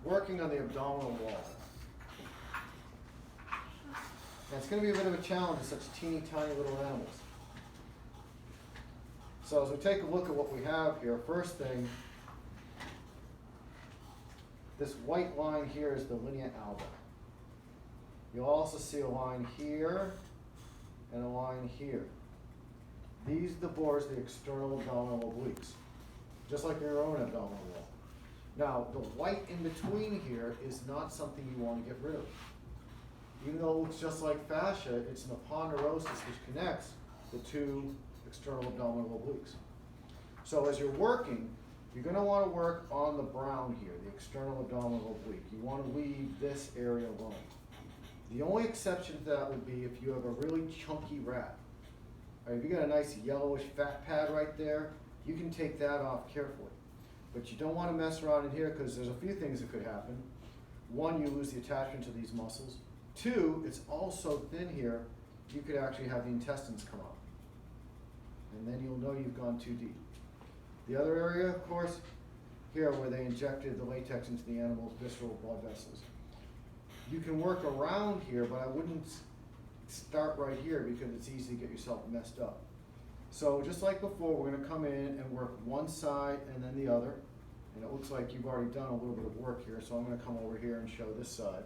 working on the abdominal wall. And it's going to be a bit of a challenge with such teeny tiny little animals. So as we take a look at what we have here, first thing, this white line here is the linea alba. You'll also see a line here and a line here. These are the borders, the external abdominal obliques, just like your own abdominal wall. Now, the white in between here is not something you want to get rid of. Even though it looks just like fascia, it's an aponeurosis which connects the two external abdominal obliques. So as you're working, you're going to want to work on the brown here, the external abdominal oblique. You want to leave this area alone. The only exception to that would be if you have a really chunky rat. Right, if you got a nice yellowish fat pad right there, you can take that off carefully. But you don't want to mess around in here because there's a few things that could happen. One, you lose the attachment to these muscles. Two, it's all so thin here, you could actually have the intestines come out. And then you'll know you've gone too deep. The other area, of course, here where they injected the latex into the animal's visceral blood vessels. You can work around here, but I wouldn't start right here because it's easy to get yourself messed up. So just like before, we're going to come in and work one side and then the other. And it looks like you've already done a little bit of work here, so I'm going to come over here and show this side.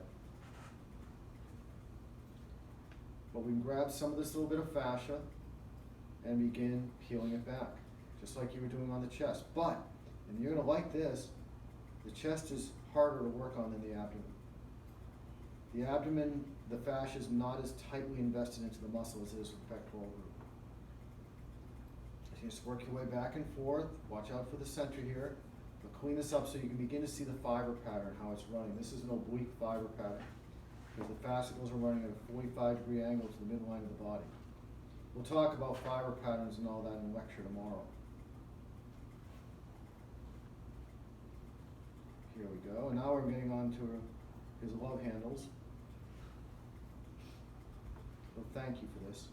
But we can grab some of this little bit of fascia and begin peeling it back, just like you were doing on the chest. But, and you're going to like this, the chest is harder to work on than the abdomen. The abdomen, the fascia is not as tightly invested into the muscle as it is with the pectoral root. So you just work your way back and forth. Watch out for the center here. But clean this up so you can begin to see the fiber pattern, how it's running. This is an oblique fiber pattern because the fascicles are running at a 45-degree angle to the midline of the body. We'll talk about fiber patterns and all that in the lecture tomorrow. Here we go. And now we're getting on to his love handles. So thank you for this.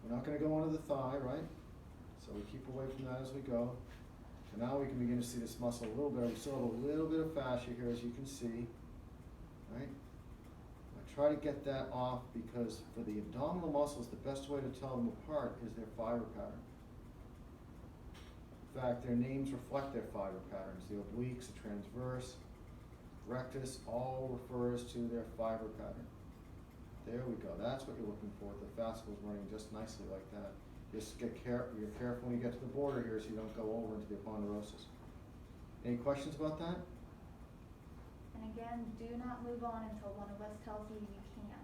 We're not going to go under the thigh, right? So we keep away from that as we go. And now we can begin to see this muscle a little bit. We still have a little bit of fascia here, as you can see. Right? I try to get that off because for the abdominal muscles, the best way to tell them apart is their fiber pattern. In fact, their names reflect their fiber patterns. The obliques, the transverse, rectus, all refers to their fiber pattern. There we go. That's what you're looking for. The fascicles running just nicely like that. Just you're careful when you get to the border here so you don't go over into the aponeurosis. Any questions about that? And again, do not move on until one of us tells you you can.